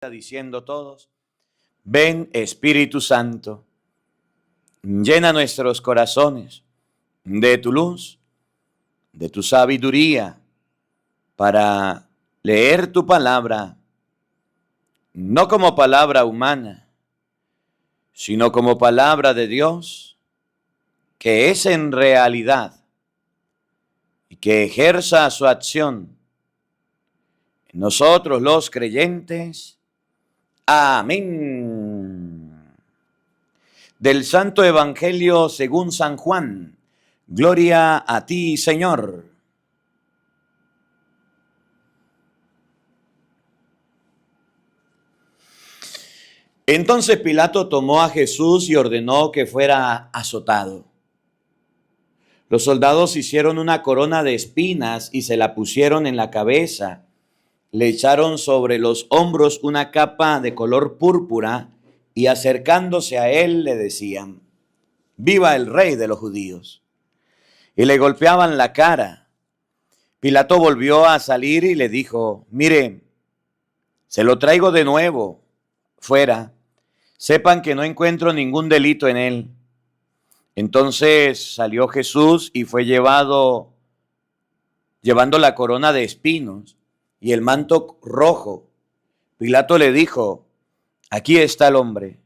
diciendo todos, ven Espíritu Santo, llena nuestros corazones de tu luz, de tu sabiduría, para leer tu palabra, no como palabra humana, sino como palabra de Dios, que es en realidad y que ejerza su acción en nosotros los creyentes. Amén. Del Santo Evangelio según San Juan. Gloria a ti, Señor. Entonces Pilato tomó a Jesús y ordenó que fuera azotado. Los soldados hicieron una corona de espinas y se la pusieron en la cabeza. Le echaron sobre los hombros una capa de color púrpura y acercándose a él le decían, ¡viva el rey de los judíos! Y le golpeaban la cara. Pilato volvió a salir y le dijo, mire, se lo traigo de nuevo, fuera. Sepan que no encuentro ningún delito en él. Entonces salió Jesús y fue llevando la corona de espinos y el manto rojo. Pilato le dijo, aquí está el hombre.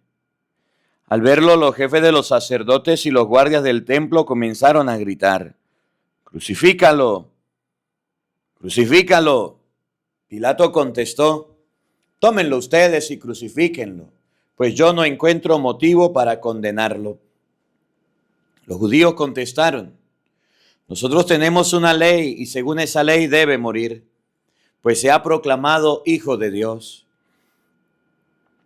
Al verlo, los jefes de los sacerdotes y los guardias del templo comenzaron a gritar, crucifícalo, crucifícalo. Pilato contestó, tómenlo ustedes y crucifíquenlo, pues yo no encuentro motivo para condenarlo. Los judíos contestaron, nosotros tenemos una ley y según esa ley debe morir, pues se ha proclamado Hijo de Dios.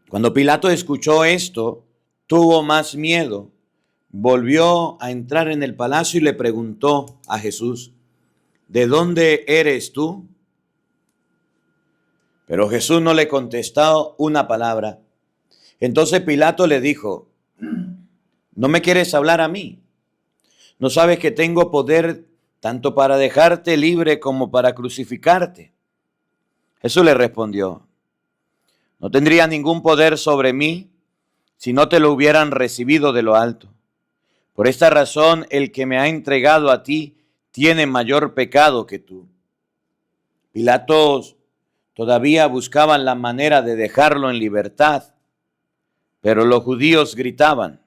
Cuando Pilato escuchó esto, tuvo más miedo, volvió a entrar en el palacio y le preguntó a Jesús, ¿de dónde eres tú? Pero Jesús no le contestó una palabra. Entonces Pilato le dijo, ¿no me quieres hablar a mí? ¿No sabes que tengo poder tanto para dejarte libre como para crucificarte? Jesús le respondió, no tendría ningún poder sobre mí si no te lo hubieran recibido de lo alto. Por esta razón, el que me ha entregado a ti tiene mayor pecado que tú. Pilatos todavía buscaban la manera de dejarlo en libertad, pero los judíos gritaban,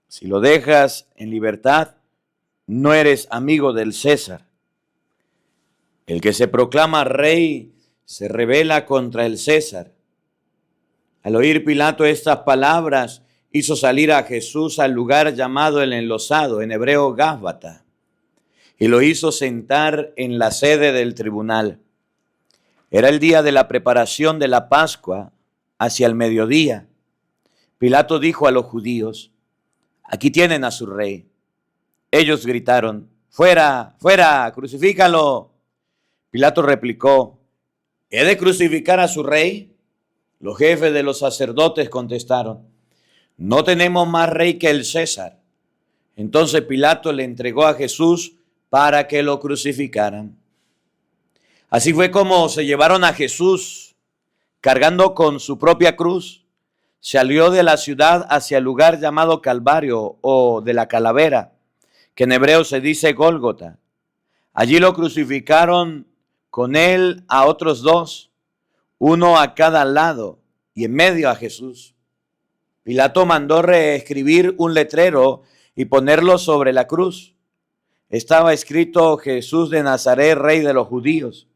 si lo dejas en libertad, no eres amigo del César. El que se proclama rey se rebela contra el César. Al oír Pilato estas palabras, hizo salir a Jesús al lugar llamado el Enlosado, en hebreo Gábata, y lo hizo sentar en la sede del tribunal. Era el día de la preparación de la Pascua, hacia el mediodía. Pilato dijo a los judíos, aquí tienen a su rey. Ellos gritaron, fuera, fuera, crucifícalo. Pilato replicó, ¿he de crucificar a su rey? Los jefes de los sacerdotes contestaron, no tenemos más rey que el César. Entonces Pilato le entregó a Jesús para que lo crucificaran. Así fue como se llevaron a Jesús, cargando con su propia cruz. Salió de la ciudad hacia el lugar llamado Calvario o de la Calavera, que en hebreo se dice Gólgota. Allí lo crucificaron con él a otros dos, uno a cada lado y en medio a Jesús. Pilato mandó reescribir un letrero y ponerlo sobre la cruz. Estaba escrito Jesús de Nazaret, rey de los judíos.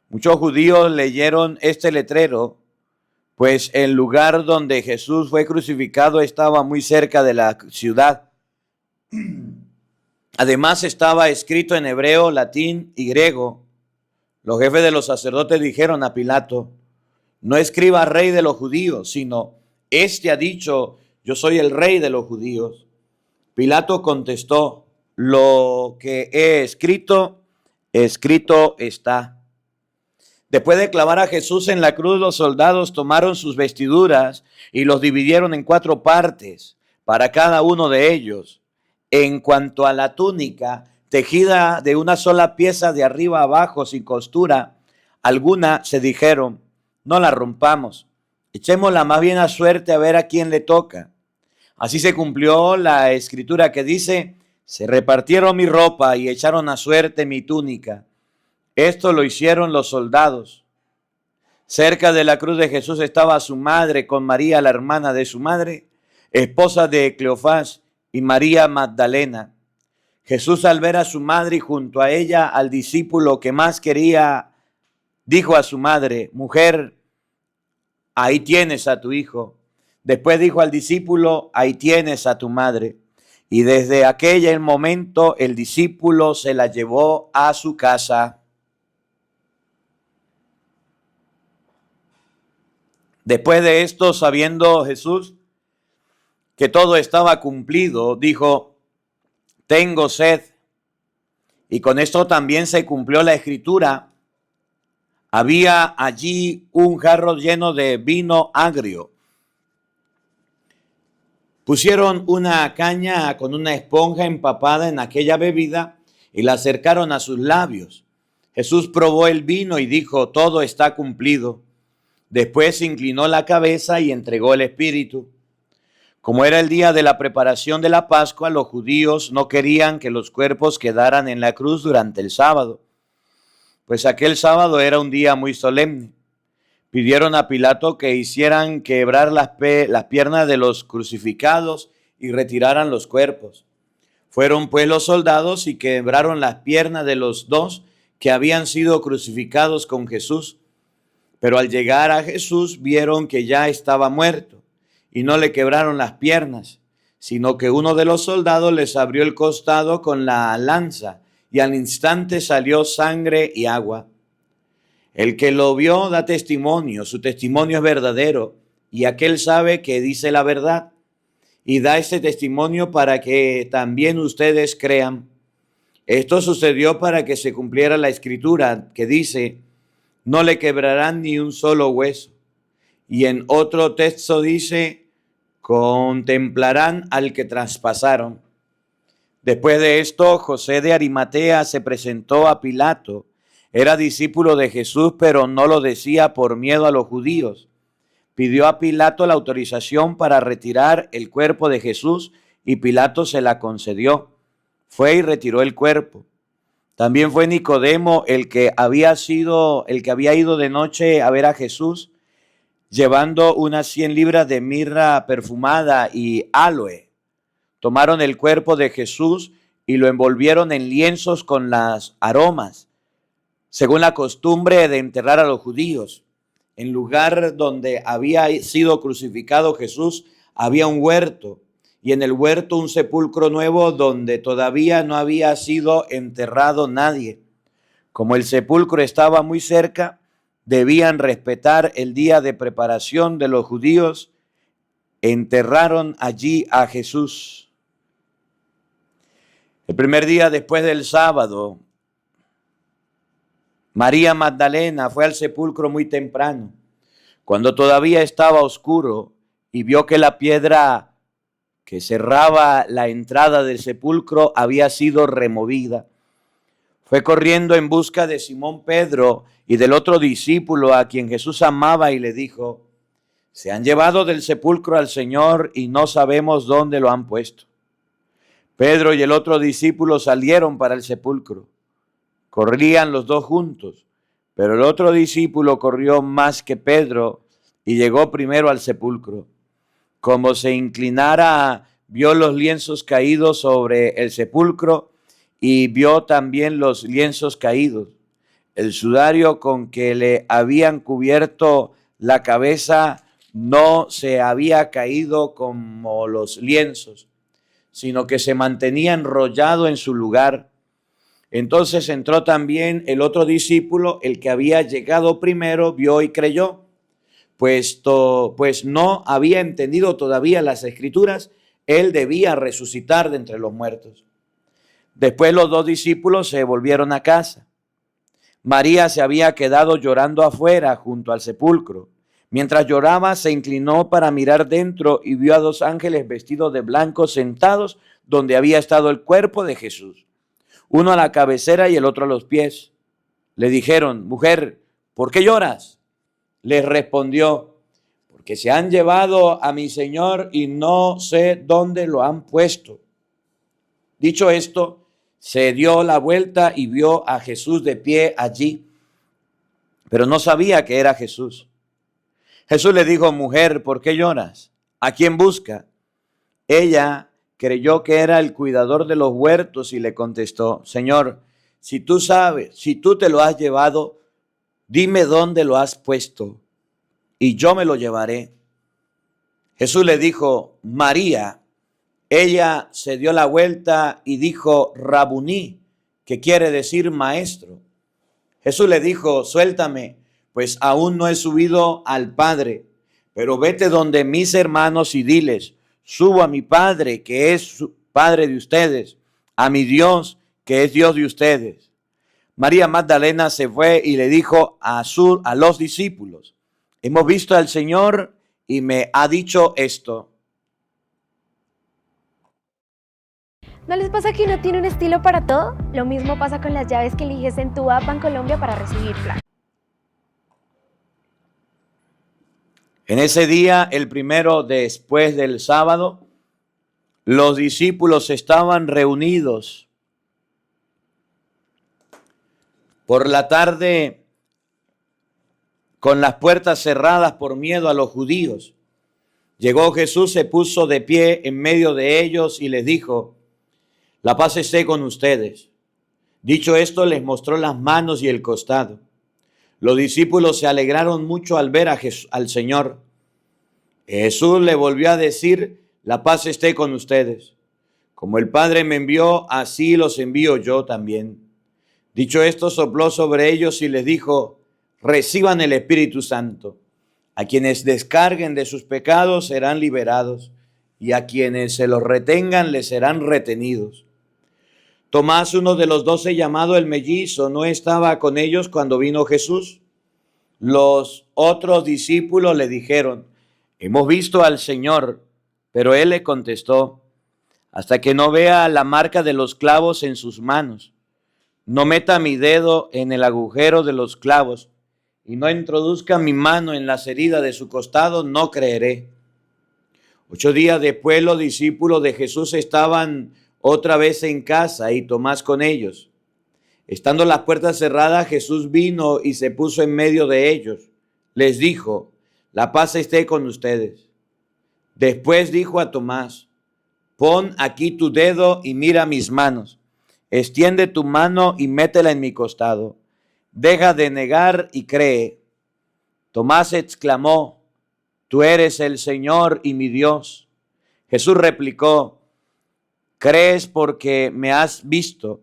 Muchos judíos leyeron este letrero, pues el lugar donde Jesús fue crucificado estaba muy cerca de la ciudad. Además estaba escrito en hebreo, latín y griego. Los jefes de los sacerdotes dijeron a Pilato, no escriba rey de los judíos, sino este ha dicho, yo soy el rey de los judíos. Pilato contestó, lo que he escrito, escrito está. Después de clavar a Jesús en la cruz, los soldados tomaron sus vestiduras y los dividieron en 4 partes para cada uno de ellos. En cuanto a la túnica, tejida de una sola pieza de arriba abajo sin costura alguna, se dijeron, no la rompamos, echémosla más bien a suerte a ver a quién le toca. Así se cumplió la escritura que dice, se repartieron mi ropa y echaron a suerte mi túnica. Esto lo hicieron los soldados. Cerca de la cruz de Jesús estaba su madre con María, la hermana de su madre, esposa de Cleofás, y María Magdalena. Jesús, al ver a su madre y junto a ella al discípulo que más quería, dijo a su madre, mujer, ahí tienes a tu hijo. Después dijo al discípulo, ahí tienes a tu madre. Y desde aquel momento el discípulo se la llevó a su casa. Después de esto, sabiendo Jesús que todo estaba cumplido, dijo, tengo sed. Y con esto también se cumplió la escritura. Había allí un jarro lleno de vino agrio. Pusieron una caña con una esponja empapada en aquella bebida y la acercaron a sus labios. Jesús probó el vino y dijo, todo está cumplido. Después inclinó la cabeza y entregó el espíritu. Como era el día de la preparación de la Pascua, los judíos no querían que los cuerpos quedaran en la cruz durante el sábado, pues aquel sábado era un día muy solemne. Pidieron a Pilato que hicieran quebrar las piernas de los crucificados y retiraran los cuerpos. Fueron pues los soldados y quebraron las piernas de los dos que habían sido crucificados con Jesús. Pero al llegar a Jesús vieron que ya estaba muerto y no le quebraron las piernas, sino que uno de los soldados les abrió el costado con la lanza y al instante salió sangre y agua. El que lo vio da testimonio, su testimonio es verdadero y aquel sabe que dice la verdad y da ese testimonio para que también ustedes crean. Esto sucedió para que se cumpliera la escritura que dice, no le quebrarán ni un solo hueso. Y en otro texto dice, contemplarán al que traspasaron. Después de esto, José de Arimatea se presentó a Pilato. Era discípulo de Jesús, pero no lo decía por miedo a los judíos. Pidió a Pilato la autorización para retirar el cuerpo de Jesús y Pilato se la concedió. Fue y retiró el cuerpo. También fue Nicodemo el que había ido de noche a ver a Jesús, llevando unas 100 libras de mirra perfumada y áloe. Tomaron el cuerpo de Jesús y lo envolvieron en lienzos con las aromas, según la costumbre de enterrar a los judíos. En lugar donde había sido crucificado Jesús, había un huerto, y en el huerto un sepulcro nuevo donde todavía no había sido enterrado nadie. Como el sepulcro estaba muy cerca, debían respetar el día de preparación de los judíos. Enterraron allí a Jesús. El primer día después del sábado, María Magdalena fue al sepulcro muy temprano, cuando todavía estaba oscuro, y vio que la piedra que cerraba la entrada del sepulcro había sido removida. Fue corriendo en busca de Simón Pedro y del otro discípulo a quien Jesús amaba y le dijo, se han llevado del sepulcro al Señor y no sabemos dónde lo han puesto. Pedro y el otro discípulo salieron para el sepulcro. Corrían los dos juntos, pero el otro discípulo corrió más que Pedro y llegó primero al sepulcro. Como se inclinara, vio los lienzos caídos sobre el sepulcro y vio también los lienzos caídos. El sudario con que le habían cubierto la cabeza no se había caído como los lienzos, sino que se mantenía enrollado en su lugar. Entonces entró también el otro discípulo, el que había llegado primero, vio y creyó, pues no había entendido todavía las escrituras, él debía resucitar de entre los muertos. Después los dos discípulos se volvieron a casa. María se había quedado llorando afuera junto al sepulcro. Mientras lloraba, se inclinó para mirar dentro y vio a dos ángeles vestidos de blanco sentados donde había estado el cuerpo de Jesús, uno a la cabecera y el otro a los pies. Le dijeron, mujer, ¿por qué lloras? Les respondió, porque se han llevado a mi Señor y no sé dónde lo han puesto. Dicho esto, se dio la vuelta y vio a Jesús de pie allí, pero no sabía que era Jesús. Jesús le dijo: mujer, ¿por qué lloras? ¿A quién busca? Ella creyó que era el cuidador de los huertos y le contestó: Señor, si tú sabes, si tú te lo has llevado, dime dónde lo has puesto y yo me lo llevaré. Jesús le dijo: María. Ella se dio la vuelta y dijo: Rabuní, que quiere decir maestro. Jesús le dijo: suéltame, pues aún no he subido al Padre, pero vete donde mis hermanos y diles: subo a mi Padre, que es Padre de ustedes, a mi Dios, que es Dios de ustedes. María Magdalena se fue y le dijo a los discípulos: hemos visto al Señor y me ha dicho esto. ¿No les pasa que uno tiene un estilo para todo? Lo mismo pasa con las llaves que eliges en tu app Bancolombia para recibir Flash. En ese día, el primero después del sábado, los discípulos estaban reunidos. Por la tarde, con las puertas cerradas por miedo a los judíos, llegó Jesús, se puso de pie en medio de ellos y les dijo: la paz esté con ustedes. Dicho esto, les mostró las manos y el costado. Los discípulos se alegraron mucho al ver al Señor. Jesús le volvió a decir: la paz esté con ustedes. Como el Padre me envió, así los envío yo también. Dicho esto, sopló sobre ellos y les dijo: reciban el Espíritu Santo. A quienes descarguen de sus pecados serán liberados, y a quienes se los retengan les serán retenidos. Tomás, uno de los 12, llamado el mellizo, no estaba con ellos cuando vino Jesús. Los otros discípulos le dijeron: hemos visto al Señor. Pero él le contestó: hasta que no vea la marca de los clavos en sus manos, no meta mi dedo en el agujero de los clavos y no introduzca mi mano en las heridas de su costado, no creeré. 8 días después, los discípulos de Jesús estaban otra vez en casa y Tomás con ellos. Estando las puertas cerradas, Jesús vino y se puso en medio de ellos. Les dijo: la paz esté con ustedes. Después dijo a Tomás: pon aquí tu dedo y mira mis manos. Extiende tu mano y métela en mi costado. Deja de negar y cree. Tomás exclamó: tú eres el Señor y mi Dios. Jesús replicó: crees porque me has visto.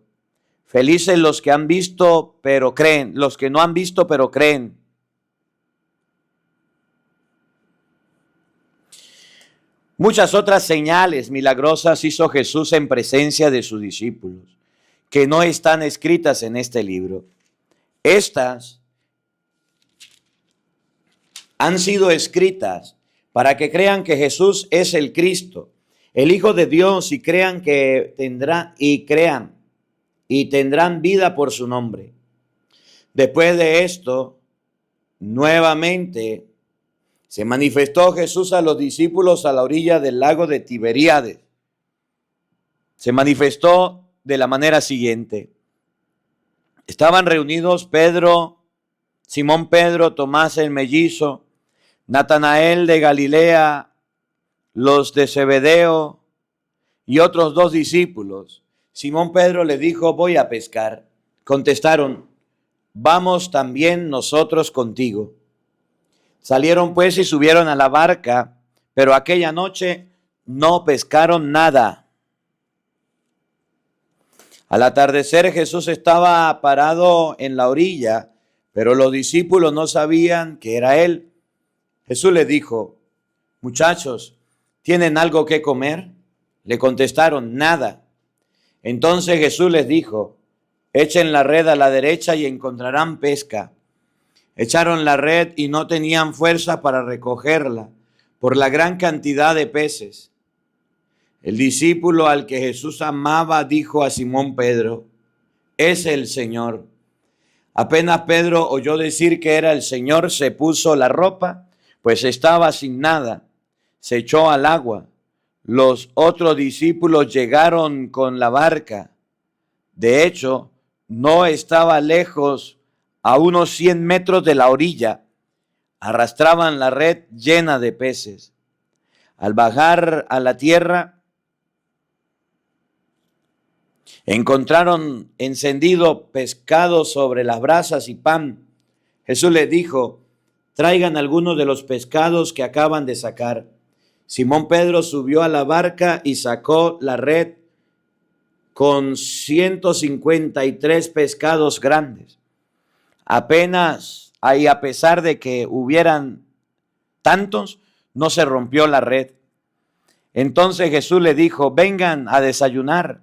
Felices los que han visto pero creen, los que no han visto pero creen. Muchas otras señales milagrosas hizo Jesús en presencia de sus discípulos, que no están escritas en este libro. Estas han sido escritas para que crean que Jesús es el Cristo, el Hijo de Dios, y crean y tendrán vida por su nombre. Después de esto, nuevamente se manifestó Jesús a los discípulos a la orilla del lago de Tiberíades. Se manifestó de la manera siguiente. Estaban reunidos Simón Pedro, Tomás el mellizo, Natanael de Galilea, los de Zebedeo y otros 2 discípulos. Simón Pedro le dijo: voy a pescar. Contestaron: vamos también nosotros contigo. Salieron pues y subieron a la barca, pero aquella noche no pescaron nada. Al atardecer, Jesús estaba parado en la orilla, pero los discípulos no sabían que era él. Jesús les dijo: muchachos, ¿tienen algo que comer? Le contestaron: nada. Entonces Jesús les dijo: echen la red a la derecha y encontrarán pesca. Echaron la red y no tenían fuerza para recogerla por la gran cantidad de peces. El discípulo al que Jesús amaba dijo a Simón Pedro: es el Señor. Apenas Pedro oyó decir que era el Señor, se puso la ropa, pues estaba sin nada. Se echó al agua. Los otros discípulos llegaron con la barca. De hecho, no estaba lejos, a unos 100 metros de la orilla. Arrastraban la red llena de peces. Al bajar a la tierra, encontraron encendido pescado sobre las brasas y pan. Jesús les dijo: traigan algunos de los pescados que acaban de sacar. Simón Pedro subió a la barca y sacó la red con 153 pescados grandes. Apenas, y a pesar de que hubieran tantos, no se rompió la red. Entonces Jesús le dijo: vengan a desayunar.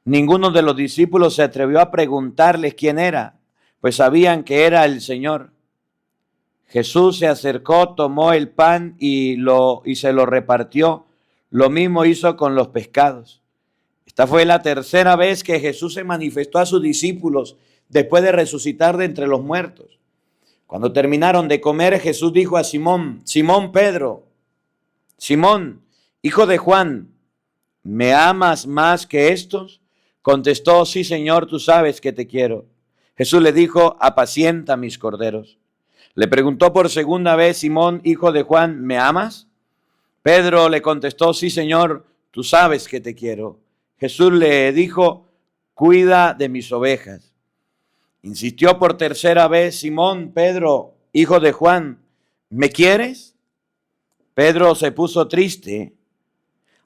Ninguno de los discípulos se atrevió a preguntarles quién era, pues sabían que era el Señor. Jesús se acercó, tomó el pan y se lo repartió. Lo mismo hizo con los pescados. Esta fue la tercera vez que Jesús se manifestó a sus discípulos después de resucitar de entre los muertos. Cuando terminaron de comer, Jesús dijo a Simón: Simón Pedro, Simón, hijo de Juan, ¿me amas más que estos? Contestó: sí, Señor, tú sabes que te quiero. Jesús le dijo: apacienta mis corderos. Le preguntó por segunda vez: Simón, hijo de Juan, ¿me amas? Pedro le contestó: sí, Señor, tú sabes que te quiero. Jesús le dijo: cuida de mis ovejas. Insistió por tercera vez: Simón, Pedro, hijo de Juan, ¿me quieres? Pedro se puso triste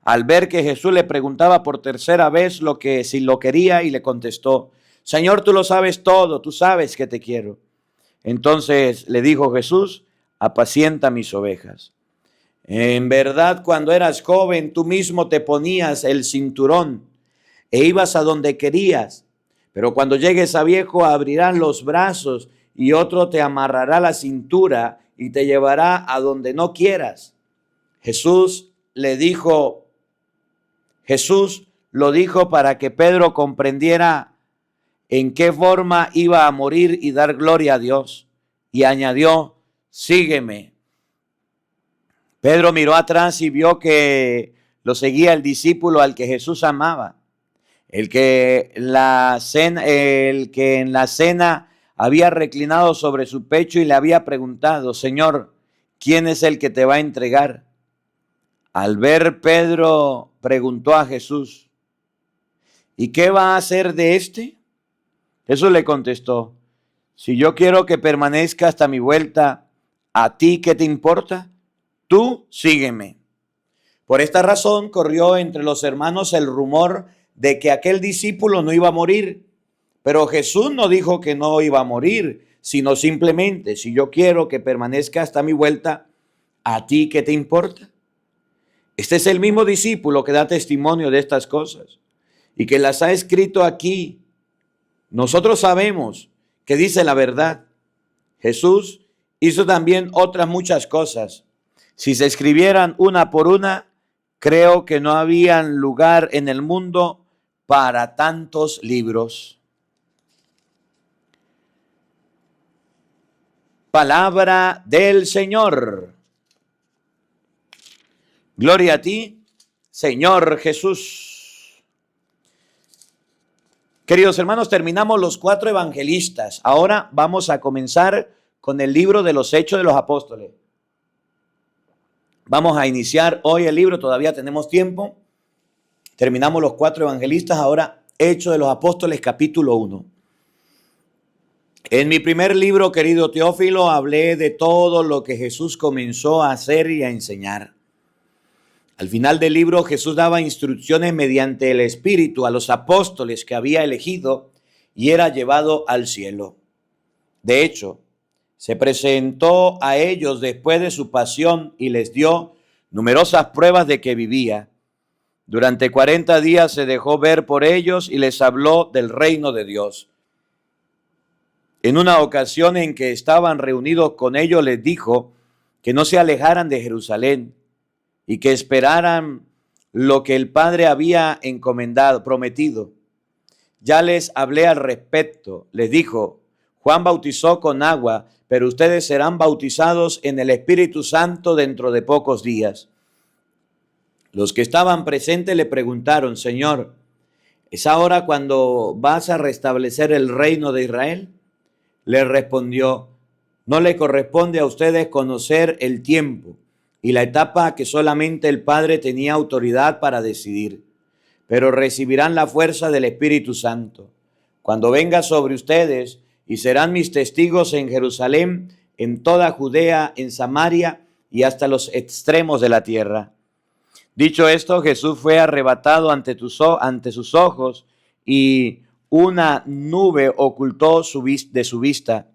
al ver que Jesús le preguntaba por tercera vez si lo quería, y le contestó: Señor, tú lo sabes todo, tú sabes que te quiero. Entonces le dijo Jesús: apacienta mis ovejas. En verdad, cuando eras joven, tú mismo te ponías el cinturón e ibas a donde querías. Pero cuando llegues a viejo, abrirán los brazos y otro te amarrará la cintura y te llevará a donde no quieras. Jesús lo dijo para que Pedro comprendiera en qué forma iba a morir y dar gloria a Dios. Y añadió: sígueme. Pedro miró atrás y vio que lo seguía el discípulo al que Jesús amaba, el que en la cena había reclinado sobre su pecho y le había preguntado: Señor, ¿quién es el que te va a entregar? Al ver Pedro, preguntó a Jesús: ¿y qué va a hacer de este? Jesús le contestó: si yo quiero que permanezca hasta mi vuelta, ¿a ti qué te importa? Tú sígueme. Por esta razón corrió entre los hermanos el rumor de que aquel discípulo no iba a morir. Pero Jesús no dijo que no iba a morir, sino simplemente: si yo quiero que permanezca hasta mi vuelta, ¿a ti qué te importa? Este es el mismo discípulo que da testimonio de estas cosas y que las ha escrito aquí. Nosotros sabemos que dice la verdad. Jesús hizo también otras muchas cosas. Si se escribieran una por una, creo que no habían lugar en el mundo para tantos libros. Palabra del Señor. Gloria a ti, Señor Jesús. Queridos hermanos, terminamos los 4 evangelistas. Ahora vamos a comenzar con el libro de los Hechos de los Apóstoles. Vamos a iniciar hoy el libro, todavía tenemos tiempo. Terminamos los 4 evangelistas, ahora Hechos de los Apóstoles, capítulo 1. En mi primer libro, querido Teófilo, hablé de todo lo que Jesús comenzó a hacer y a enseñar. Al final del libro, Jesús daba instrucciones mediante el Espíritu a los apóstoles que había elegido y era llevado al cielo. De hecho, se presentó a ellos después de su pasión y les dio numerosas pruebas de que vivía. Durante 40 días se dejó ver por ellos y les habló del reino de Dios. En una ocasión en que estaban reunidos con ellos, les dijo que no se alejaran de Jerusalén y que esperaran lo que el Padre había prometido. Ya les hablé al respecto. Les dijo: Juan bautizó con agua, pero ustedes serán bautizados en el Espíritu Santo dentro de pocos días. Los que estaban presentes le preguntaron: Señor, ¿es ahora cuando vas a restablecer el reino de Israel? Le respondió: no le corresponde a ustedes conocer el tiempo y la etapa que solamente el Padre tenía autoridad para decidir, pero recibirán la fuerza del Espíritu Santo cuando venga sobre ustedes, y serán mis testigos en Jerusalén, en toda Judea, en Samaria y hasta los extremos de la tierra. Dicho esto, Jesús fue arrebatado ante sus ojos, y una nube ocultó de su vista.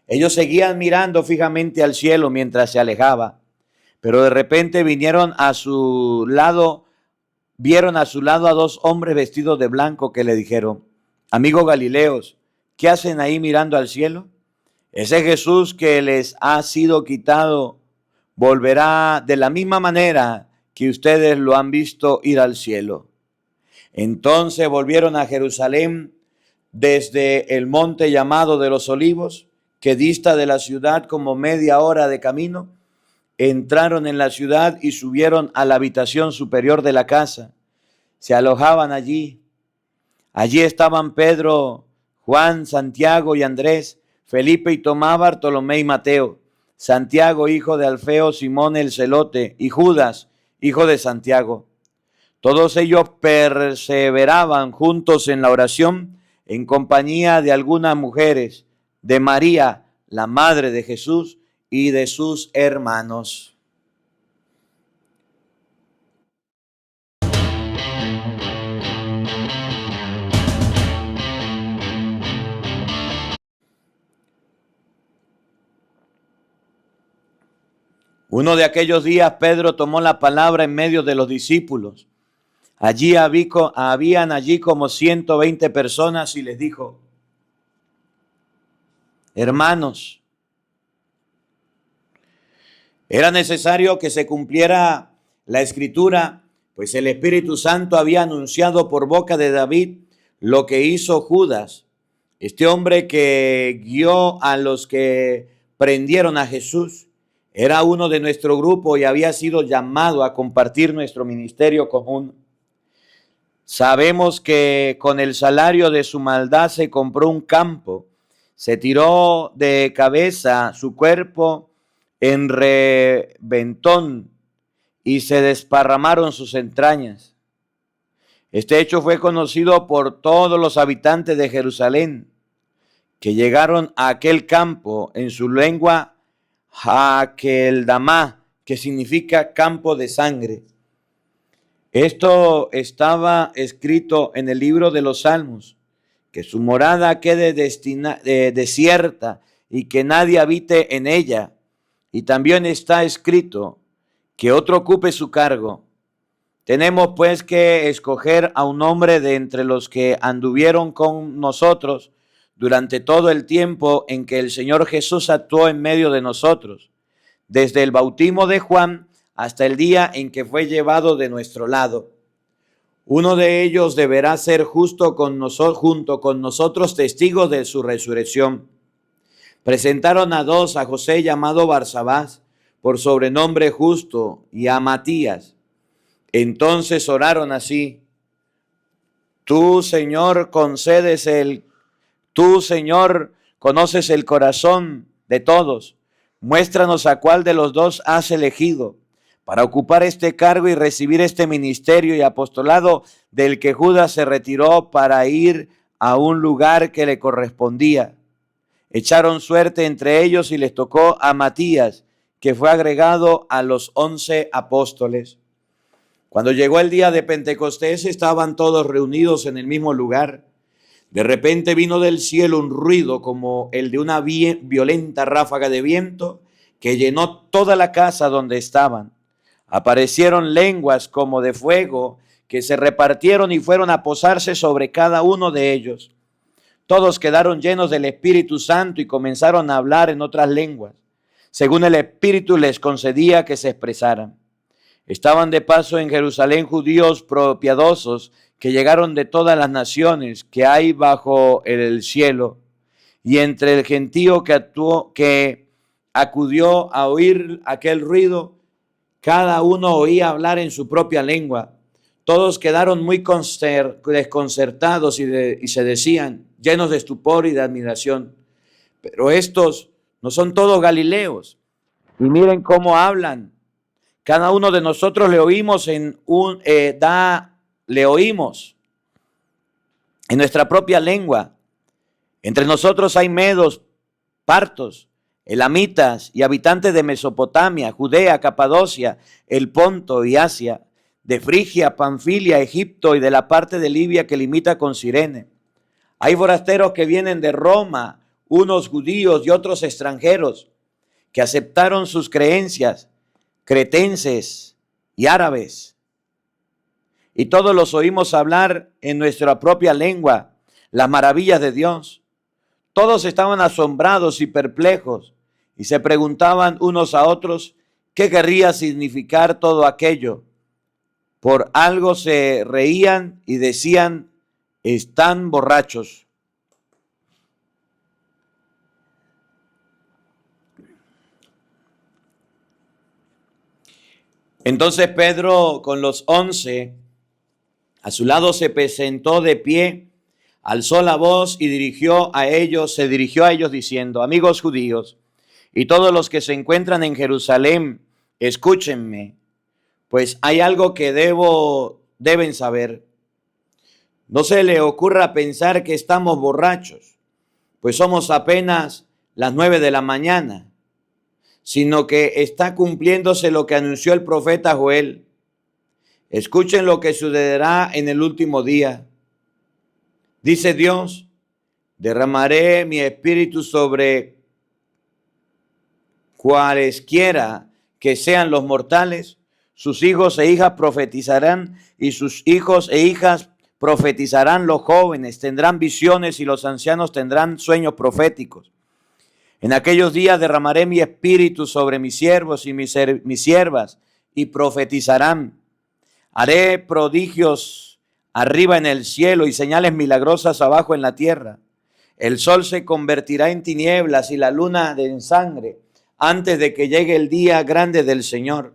Ellos seguían mirando fijamente al cielo mientras se alejaba, pero de repente vieron a su lado a dos hombres vestidos de blanco que le dijeron: amigos Galileos, ¿qué hacen ahí mirando al cielo? Ese Jesús que les ha sido quitado volverá de la misma manera que ustedes lo han visto ir al cielo. Entonces volvieron a Jerusalén desde el monte llamado de los Olivos, que dista de la ciudad como media hora de camino. Entraron en la ciudad y subieron a la habitación superior de la casa. Se alojaban allí. Allí estaban Pedro, Juan, Santiago y Andrés, Felipe y Tomás, Bartolomé y Mateo, Santiago, hijo de Alfeo, Simón el celote, y Judas, hijo de Santiago. Todos ellos perseveraban juntos en la oración, en compañía de algunas mujeres, de María, la madre de Jesús, y de sus hermanos. Uno de aquellos días Pedro tomó la palabra en medio de los discípulos. Habían allí como 120 personas y les dijo: hermanos, era necesario que se cumpliera la Escritura, pues el Espíritu Santo había anunciado por boca de David lo que hizo Judas, este hombre que guió a los que prendieron a Jesús. Era uno de nuestro grupo y había sido llamado a compartir nuestro ministerio común. Sabemos que con el salario de su maldad se compró un campo, se tiró de cabeza su cuerpo en reventón y se desparramaron sus entrañas. Este hecho fue conocido por todos los habitantes de Jerusalén, que llegaron a aquel campo, en su lengua Hakeldamá, que significa campo de sangre. Esto estaba escrito en el libro de los Salmos, que su morada quede desierta y que nadie habite en ella. Y también está escrito que otro ocupe su cargo. Tenemos pues que escoger a un hombre de entre los que anduvieron con nosotros durante todo el tiempo en que el Señor Jesús actuó en medio de nosotros, desde el bautismo de Juan hasta el día en que fue llevado de nuestro lado. Uno de ellos deberá ser junto con nosotros testigos de su resurrección. Presentaron a dos, a José llamado Barsabás, por sobrenombre Justo, y a Matías. Entonces oraron así: Tú, Señor, conoces el corazón de todos. Muéstranos a cuál de los dos has elegido para ocupar este cargo y recibir este ministerio y apostolado del que Judas se retiró para ir a un lugar que le correspondía. Echaron suerte entre ellos y les tocó a Matías, que fue agregado a los 11 apóstoles. Cuando llegó el día de Pentecostés, estaban todos reunidos en el mismo lugar. De repente vino del cielo un ruido como el de una violenta ráfaga de viento que llenó toda la casa donde estaban. Aparecieron lenguas como de fuego que se repartieron y fueron a posarse sobre cada uno de ellos. Todos quedaron llenos del Espíritu Santo y comenzaron a hablar en otras lenguas, según el Espíritu les concedía que se expresaran. Estaban de paso en Jerusalén judíos piadosos que llegaron de todas las naciones que hay bajo el cielo. Y entre el gentío que acudió a oír aquel ruido, cada uno oía hablar en su propia lengua. Todos quedaron muy desconcertados y se decían, llenos de estupor y de admiración, pero estos no son todos galileos. Y miren cómo hablan. Cada uno de nosotros le oímos le oímos en nuestra propia lengua. Entre nosotros hay medos, partos, elamitas y habitantes de Mesopotamia, Judea, Capadocia, el Ponto y Asia, de Frigia, Panfilia, Egipto y de la parte de Libia que limita con Cirene. Hay forasteros que vienen de Roma, unos judíos y otros extranjeros, que aceptaron sus creencias, cretenses y árabes. Y todos los oímos hablar en nuestra propia lengua las maravillas de Dios. Todos estaban asombrados y perplejos y se preguntaban unos a otros qué querría significar todo aquello. Por algo se reían y decían, están borrachos. Entonces Pedro con los 11 a su lado se presentó de pie, alzó la voz y se dirigió a ellos diciendo, amigos judíos y todos los que se encuentran en Jerusalén, escúchenme, pues hay algo que deben saber. No se le ocurra pensar que estamos borrachos, pues somos apenas las 9 de la mañana, sino que está cumpliéndose lo que anunció el profeta Joel. Escuchen lo que sucederá en el último día. Dice Dios, derramaré mi espíritu sobre cualesquiera que sean los mortales. Sus hijos e hijas profetizarán y sus hijos e hijas profetizarán. Los jóvenes tendrán visiones y los ancianos tendrán sueños proféticos. En aquellos días derramaré mi espíritu sobre mis siervos y mis siervas y profetizarán. Haré prodigios arriba en el cielo y señales milagrosas abajo en la tierra. El sol se convertirá en tinieblas y la luna en sangre antes de que llegue el día grande del Señor.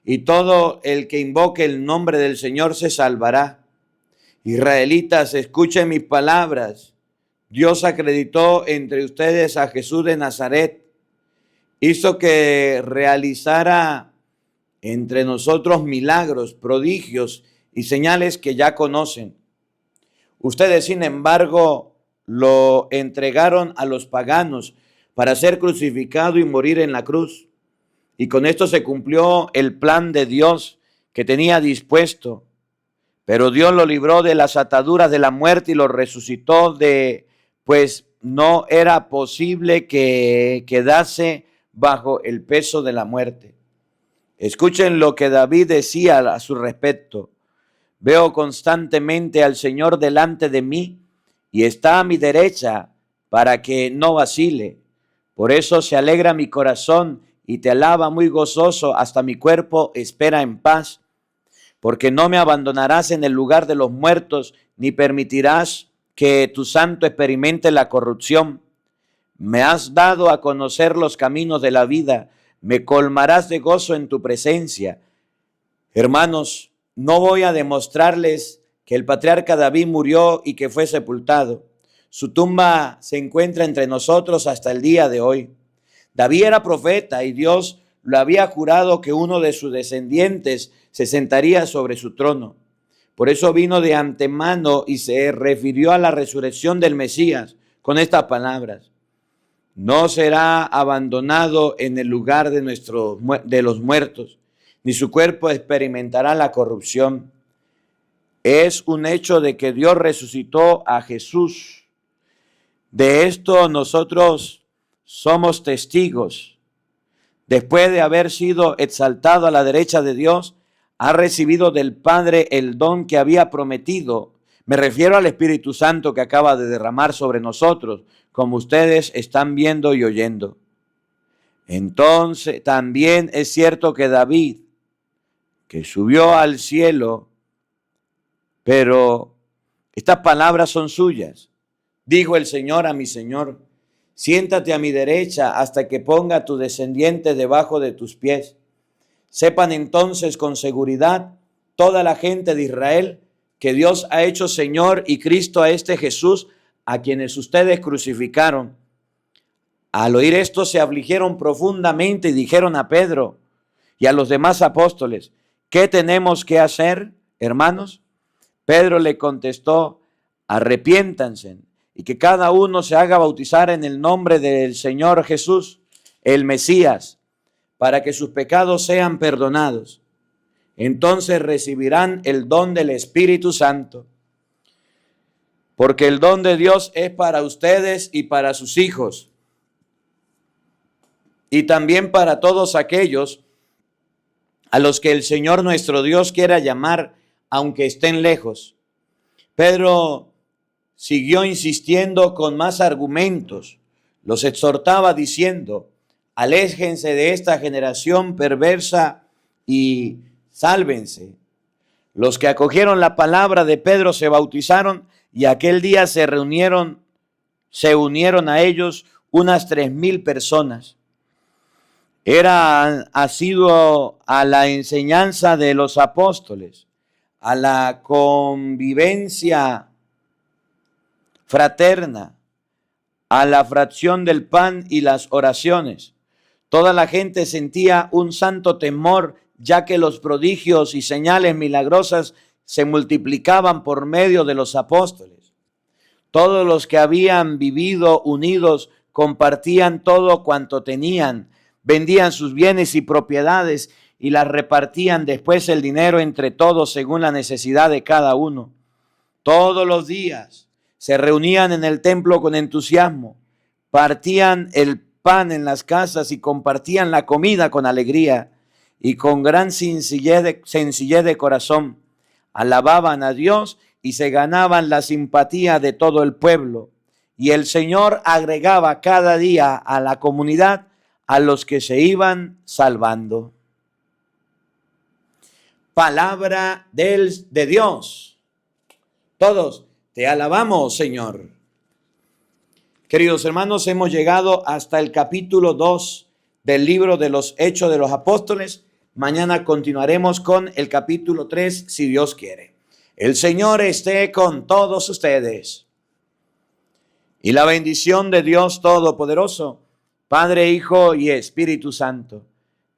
Y todo el que invoque el nombre del Señor se salvará. Israelitas, escuchen mis palabras. Dios acreditó entre ustedes a Jesús de Nazaret. Hizo que realizara entre nosotros milagros, prodigios y señales que ya conocen. Ustedes, sin embargo, lo entregaron a los paganos para ser crucificado y morir en la cruz. Y con esto se cumplió el plan de Dios que tenía dispuesto. Pero Dios lo libró de las ataduras de la muerte y lo resucitó pues no era posible que quedase bajo el peso de la muerte. Escuchen lo que David decía a su respecto. Veo constantemente al Señor delante de mí y está a mi derecha para que no vacile. Por eso se alegra mi corazón y te alaba muy gozoso, hasta mi cuerpo espera en paz. Porque no me abandonarás en el lugar de los muertos, ni permitirás que tu santo experimente la corrupción. Me has dado a conocer los caminos de la vida, me colmarás de gozo en tu presencia. Hermanos, no voy a demostrarles que el patriarca David murió y que fue sepultado. Su tumba se encuentra entre nosotros hasta el día de hoy. David era profeta y Dios lo había jurado que uno de sus descendientes se sentaría sobre su trono. Por eso vino de antemano y se refirió a la resurrección del Mesías con estas palabras. No será abandonado en el lugar de los muertos, ni su cuerpo experimentará la corrupción. Es un hecho de que Dios resucitó a Jesús. De esto nosotros somos testigos. Después de haber sido exaltado a la derecha de Dios, ha recibido del Padre el don que había prometido. Me refiero al Espíritu Santo que acaba de derramar sobre nosotros, como ustedes están viendo y oyendo. Entonces, también es cierto que David, que subió al cielo, pero estas palabras son suyas. Dijo el Señor a mi Señor: siéntate a mi derecha hasta que ponga a tu descendiente debajo de tus pies. Sepan entonces con seguridad toda la gente de Israel que Dios ha hecho Señor y Cristo a este Jesús, a quienes ustedes crucificaron. Al oír esto se afligieron profundamente y dijeron a Pedro y a los demás apóstoles: ¿qué tenemos que hacer, hermanos? Pedro le contestó: arrepiéntanse y que cada uno se haga bautizar en el nombre del Señor Jesús, el Mesías, para que sus pecados sean perdonados. Entonces recibirán el don del Espíritu Santo, porque el don de Dios es para ustedes y para sus hijos, y también para todos aquellos a los que el Señor nuestro Dios quiera llamar, aunque estén lejos. Pedro siguió insistiendo con más argumentos. Los exhortaba diciendo: aléjense de esta generación perversa y sálvense. Los que acogieron la palabra de Pedro se bautizaron, y aquel día se unieron a ellos unas 3,000 personas. Era asiduo a la enseñanza de los apóstoles, a la convivencia fraterna, a la fracción del pan y las oraciones. Toda la gente sentía un santo temor, ya que los prodigios y señales milagrosas se multiplicaban por medio de los apóstoles. Todos los que habían vivido unidos compartían todo cuanto tenían, vendían sus bienes y propiedades y las repartían después el dinero entre todos según la necesidad de cada uno. Todos los días se reunían en el templo con entusiasmo, partían el pan en las casas y compartían la comida con alegría y con gran sencillez de corazón. Alababan a Dios y se ganaban la simpatía de todo el pueblo. Y el Señor agregaba cada día a la comunidad a los que se iban salvando. Palabra de Dios. Todos te alabamos, Señor. Queridos hermanos, hemos llegado hasta el capítulo 2 del libro de los Hechos de los Apóstoles. Mañana continuaremos con el capítulo 3, si Dios quiere. El Señor esté con todos ustedes. Y la bendición de Dios Todopoderoso, Padre, Hijo y Espíritu Santo,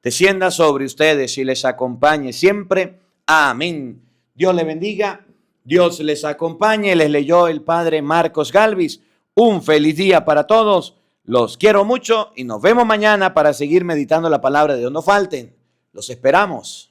descienda sobre ustedes y les acompañe siempre. Amén. Dios les bendiga, Dios les acompañe. Les leyó el Padre Marcos Galvis. Un feliz día para todos. Los quiero mucho y nos vemos mañana para seguir meditando la palabra de Dios. No falten, los esperamos.